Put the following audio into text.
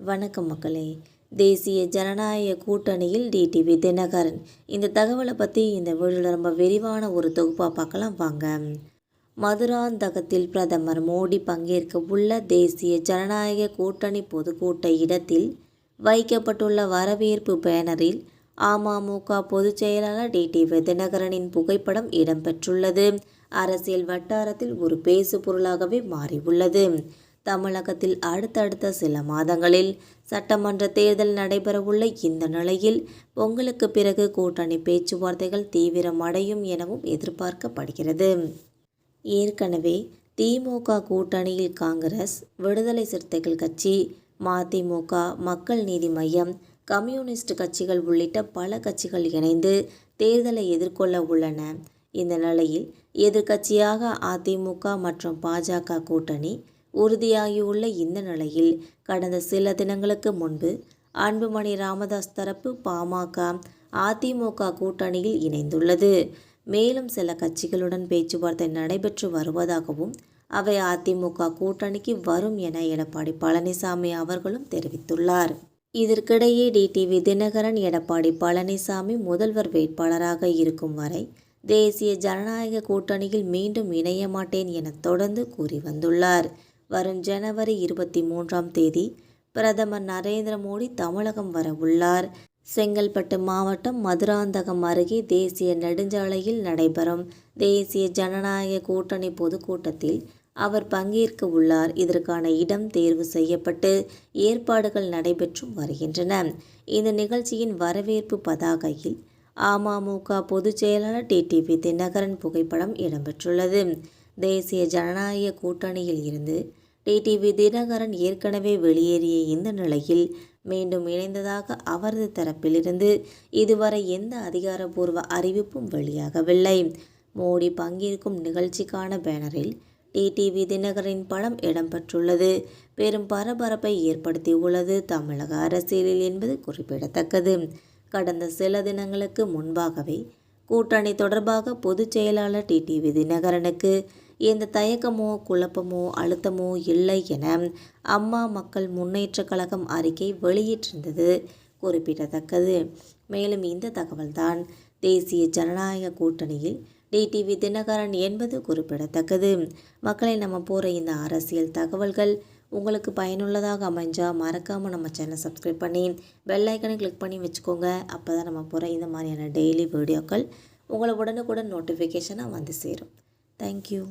வணக்கம் மக்களே. தேசிய ஜனநாயக கூட்டணியில் டிடிவி தினகரன். இந்த தகவலை பற்றி இந்த வீடியோவில் ரொம்ப விரிவான ஒரு தொகுப்பாக பார்க்கலாம் வாங்க. மதுராந்தகத்தில் பிரதமர் மோடி பங்கேற்க உள்ள தேசிய ஜனநாயக கூட்டணி பொதுக்கூட்ட இடத்தில் வைக்கப்பட்டுள்ள வரவேற்பு பேனரில் அமமுக பொதுச் செயலாளர் டிடிவி தினகரனின் புகைப்படம் இடம்பெற்றுள்ளது. அரசியல் வட்டாரத்தில் ஒரு பேசு பொருளாகவே மாறியுள்ளது. தமிழகத்தில் அடுத்தடுத்த சில மாதங்களில் சட்டமன்ற தேர்தல் நடைபெறவுள்ள இந்த நிலையில் பொங்கலுக்கு பிறகு கூட்டணி பேச்சுவார்த்தைகள் தீவிரமடையும் எனவும் எதிர்பார்க்கப்படுகிறது. ஏற்கனவே திமுக கூட்டணியில் காங்கிரஸ், விடுதலை சிறுத்தைகள் கட்சி, மதிமுக, மக்கள் நீதி மய்யம், கம்யூனிஸ்ட் கட்சிகள் உள்ளிட்ட பல கட்சிகள் இணைந்து தேர்தலை எதிர்கொள்ள உள்ளன. இந்த நிலையில் எதிர்க்கட்சியாக அதிமுக மற்றும் பாஜக கூட்டணி உறுதியாகியுள்ள இந்த நிலையில் கடந்த சில தினங்களுக்கு முன்பு அன்புமணி ராமதாஸ் தரப்பு பாமக, அதிமுக கூட்டணியில் இணைந்துள்ளது. மேலும் சில கட்சிகளுடன் பேச்சுவார்த்தை நடைபெற்று வருவதாகவும் அவை அதிமுக கூட்டணிக்கு வரும் என எடப்பாடி பழனிசாமி அவர்களும் தெரிவித்துள்ளார். இதற்கிடையே டிடிவி தினகரன் எடப்பாடி பழனிசாமி முதல்வர் வேட்பாளராக இருக்கும் வரை தேசிய ஜனநாயக கூட்டணியில் மீண்டும் இணைய மாட்டேன் என தொடர்ந்து கூறி வந்துள்ளார். வரும் ஜனவரி 23 பிரதமர் நரேந்திர மோடி தமிழகம் வர உள்ளார். செங்கல்பட்டு மாவட்டம் மதுராந்தகம் அருகே தேசிய நெடுஞ்சாலையில் நடைபெறும் தேசிய ஜனநாயக கூட்டணி பொதுக்கூட்டத்தில் அவர் பங்கேற்க உள்ளார். இதற்கான இடம் தேர்வு செய்யப்பட்டு ஏற்பாடுகள் நடைபெற்றும் வருகின்றன. இந்த நிகழ்ச்சியின் வரவேற்பு பதாகையில் அமமுக பொதுச் செயலாளர் டிடிவி தினகரன் புகைப்படம் இடம்பெற்றுள்ளது. தேசிய ஜனநாயக கூட்டணியில் இருந்து டிடிவி தினகரன் ஏற்கனவே வெளியேறிய இந்த நிலையில் மீண்டும் இணைந்ததாக அவரது தரப்பிலிருந்து இதுவரை எந்த அதிகாரப்பூர்வ அறிவிப்பும் வெளியாகவில்லை. மோடி பங்கேற்கும் நிகழ்ச்சிக்கான பேனரில் டிடிவி தினகரனின் படம் இடம்பெற்றுள்ளது. பெரும் பரபரப்பை ஏற்படுத்தியுள்ளது தமிழக அரசியலில் என்பது குறிப்பிடத்தக்கது. கடந்த சில தினங்களுக்கு முன்பாகவே கூட்டணி தொடர்பாக பொதுச் செயலாளர் டிடிவி தினகரனுக்கு எந்த தயக்கமோ குழப்பமோ அழுத்தமோ இல்லை என அம்மா மக்கள் முன்னேற்ற கழகம் அறிக்கை வெளியிட்டிருந்தது குறிப்பிடத்தக்கது. மேலும் இந்த தகவல்தான் தேசிய ஜனநாயக கூட்டணியில் டிடிவி தினகரன் என்பது குறிப்பிடத்தக்கது. மக்களை நம்ம போகிற இந்த அரசியல் தகவல்கள் உங்களுக்கு பயனுள்ளதாக அமைஞ்சால் மறக்காமல் நம்ம சேனலை சப்ஸ்கிரைப் பண்ணி பெல் ஐக்கனை கிளிக் பண்ணி வச்சுக்கோங்க. அப்போ தான் நம்ம போகிற இந்த மாதிரியான டெய்லி வீடியோக்கள் உங்களை உடனுக்குடன் நோட்டிஃபிகேஷனாக வந்து சேரும். தேங்க்யூ.